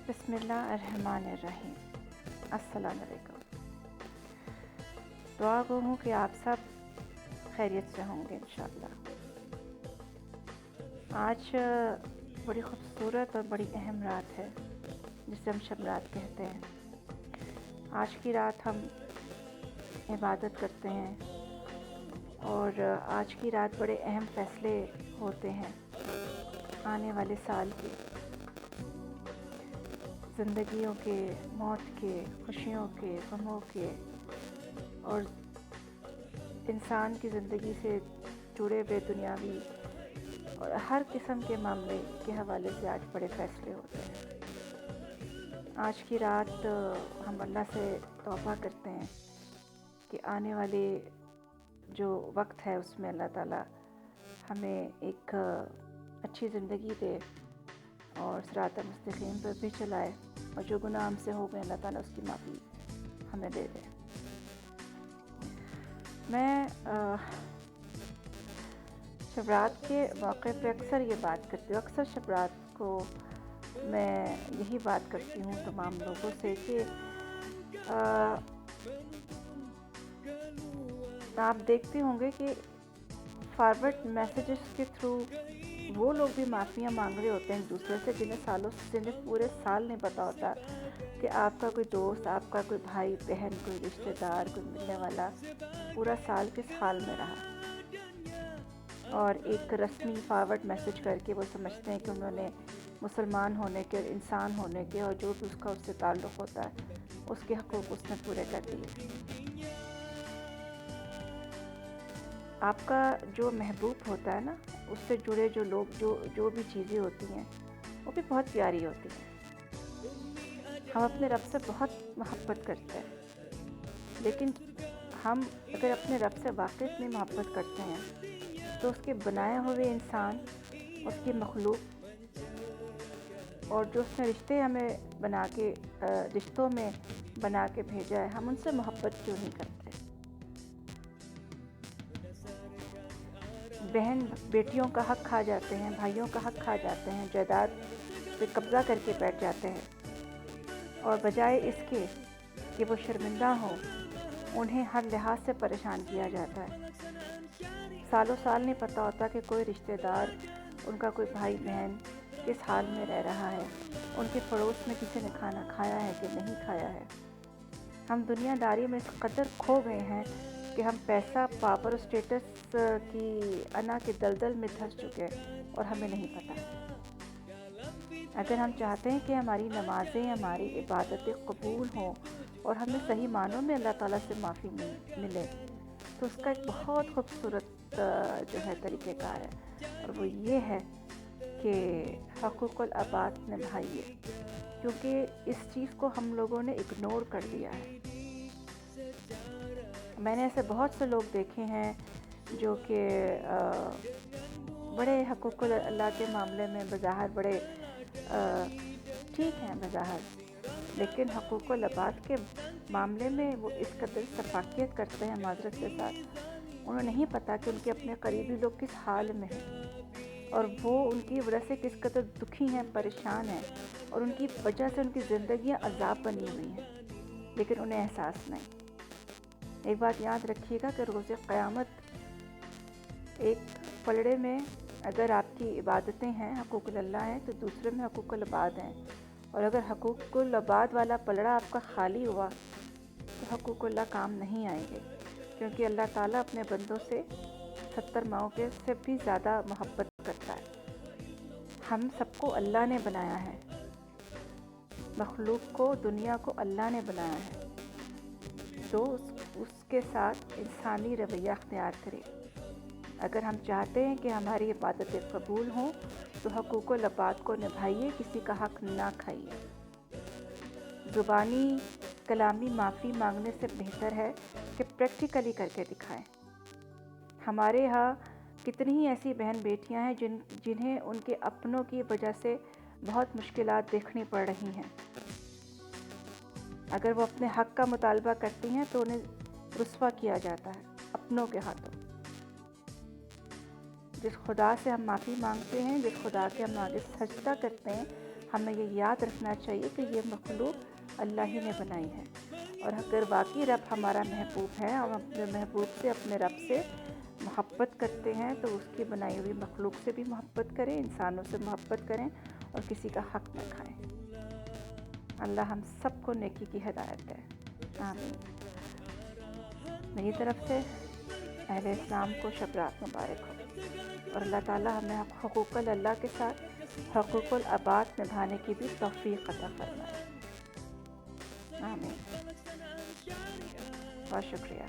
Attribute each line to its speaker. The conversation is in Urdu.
Speaker 1: بسم اللہ الرحمن الرحیم۔ السلام علیکم۔ دعا گو ہوں کہ آپ سب خیریت سے ہوں گے انشاءاللہ۔ آج بڑی خوبصورت اور بڑی اہم رات ہے جسے ہم شب رات کہتے ہیں۔ آج کی رات ہم عبادت کرتے ہیں اور آج کی رات بڑے اہم فیصلے ہوتے ہیں آنے والے سال کے، زندگیوں کے، موت کے، خوشیوں کے، غموں کے اور انسان کی زندگی سے جڑے ہوئے دنیاوی اور ہر قسم کے معاملے کے حوالے سے آج بڑے فیصلے ہوتے ہیں۔ آج کی رات ہم اللہ سے توبہ کرتے ہیں کہ آنے والے جو وقت ہے اس میں اللہ تعالیٰ ہمیں ایک اچھی زندگی دے اور صراط مستقیم پر بھی چلائے، اور جو گناہ ہم سے ہو گئے اللہ تعالیٰ اس کی معافی ہمیں دے دے۔ میں شب رات کے موقع پہ اکثر یہ بات کرتی ہوں، اکثر شب رات کو میں یہی بات کرتی ہوں تمام لوگوں سے کہ آپ دیکھتے ہوں گے کہ فارورڈ میسیجز کے تھرو وہ لوگ بھی معافیاں مانگ رہے ہوتے ہیں ایک دوسرے سے جنہیں پورے سال نہیں پتہ ہوتا کہ آپ کا کوئی دوست، آپ کا کوئی بھائی بہن، کوئی رشتہ دار، کوئی ملنے والا پورا سال کس حال میں رہا، اور ایک رسمی فارورڈ میسیج کر کے وہ سمجھتے ہیں کہ انہوں نے مسلمان ہونے کے اور انسان ہونے کے اور جو بھی اس کا اس سے تعلق ہوتا ہے اس کے حقوق اس نے پورے کر دیے۔ آپ کا جو محبوب ہوتا ہے نا، اس سے جڑے جو لوگ جو بھی چیزیں ہوتی ہیں وہ بھی بہت پیاری ہوتی ہیں۔ ہم اپنے رب سے بہت محبت کرتے ہیں، لیکن ہم اگر اپنے رب سے واقعی اتنی محبت کرتے ہیں تو اس کے بنائے ہوئے انسان، اس کی مخلوق اور جو اس نے رشتے ہمیں بنا کے رشتوں میں بنا کے بھیجا ہے، ہم ان سے محبت کیوں نہیں کرتے؟ بہن بیٹیوں کا حق کھا جاتے ہیں، بھائیوں کا حق کھا جاتے ہیں، جائیداد پہ قبضہ کر کے بیٹھ جاتے ہیں، اور بجائے اس کے کہ وہ شرمندہ ہوں انہیں ہر لحاظ سے پریشان کیا جاتا ہے۔ سالوں سال نہیں پتہ ہوتا کہ کوئی رشتہ دار، ان کا کوئی بھائی بہن کس حال میں رہ رہا ہے، ان کے پڑوس میں کسی نے کھانا کھایا ہے کہ نہیں کھایا ہے۔ ہم دنیا داری میں اس قدر کھو گئے ہیں کہ ہم پیسہ، پاور، اسٹیٹس کی انا کے دلدل میں دھس چکے اور ہمیں نہیں پتہ۔ اگر ہم چاہتے ہیں کہ ہماری نمازیں، ہماری عبادتیں قبول ہوں اور ہمیں صحیح معنوں میں اللہ تعالیٰ سے معافی ملے، تو اس کا ایک بہت خوبصورت جو ہے طریقہ کار ہے، اور وہ یہ ہے کہ حقوق العباد نبھائیے، کیونکہ اس چیز کو ہم لوگوں نے اگنور کر دیا ہے۔ میں نے ایسے بہت سے لوگ دیکھے ہیں جو کہ بڑے حقوق اللہ کے معاملے میں بظاہر بڑے ٹھیک ہیں بظاہر، لیکن حقوق العباد کے معاملے میں وہ اس قدر سفاکیت کرتے ہیں معذرت کے ساتھ، انہیں نہیں پتہ کہ ان کے اپنے قریبی لوگ کس حال میں ہیں اور وہ ان کی وجہ سے کس قدر دکھی ہیں، پریشان ہیں، اور ان کی وجہ سے ان کی زندگیاں عذاب بنی ہوئی ہیں، لیکن انہیں احساس نہیں۔ ایک بات یاد رکھیے گا کہ روز قیامت ایک پلڑے میں اگر آپ کی عبادتیں ہیں، حقوق اللہ ہیں، تو دوسرے میں حقوق العباد ہیں، اور اگر حقوق العباد والا پلڑا آپ کا خالی ہوا تو حقوق اللہ کام نہیں آئیں گے، کیونکہ اللہ تعالیٰ اپنے بندوں سے 70 ماؤں کے سے بھی زیادہ محبت کرتا ہے۔ ہم سب کو اللہ نے بنایا ہے، مخلوق کو، دنیا کو اللہ نے بنایا ہے، تو اس کے ساتھ انسانی رویہ اختیار کرے۔ اگر ہم چاہتے ہیں کہ ہماری عبادتیں قبول ہوں تو حقوق العباد کو نبھائیے، کسی کا حق نہ کھائیے۔ زبانی کلامی معافی مانگنے سے بہتر ہے کہ پریکٹیکلی کر کے دکھائیں۔ ہمارے ہاں کتنی ہی ایسی بہن بیٹیاں ہیں جنہیں ان کے اپنوں کی وجہ سے بہت مشکلات دیکھنی پڑ رہی ہیں۔ اگر وہ اپنے حق کا مطالبہ کرتی ہیں تو انہیں رسوا کیا جاتا ہے اپنوں کے ہاتھوں۔ جس خدا سے ہم معافی مانگتے ہیں، جس خدا کے ہم آگے سجدہ کرتے ہیں، ہمیں یہ یاد رکھنا چاہیے کہ یہ مخلوق اللہ ہی نے بنائی ہے، اور اگر واقعی رب ہمارا محبوب ہے، ہم اپنے محبوب سے، اپنے رب سے محبت کرتے ہیں تو اس کی بنائی ہوئی مخلوق سے بھی محبت کریں، انسانوں سے محبت کریں اور کسی کا حق نہ کھائیں۔ اللہ ہم سب کو نیکی کی ہدایت دے، آمین۔ میری طرف سے اہل اسلام کو شب رات مبارک ہو، اور اللہ تعالیٰ ہمیں حقوق اللہ کے ساتھ حقوق العباد نبھانے کی بھی توفیق عطا فرمائے، آمین۔ بہت شکریہ۔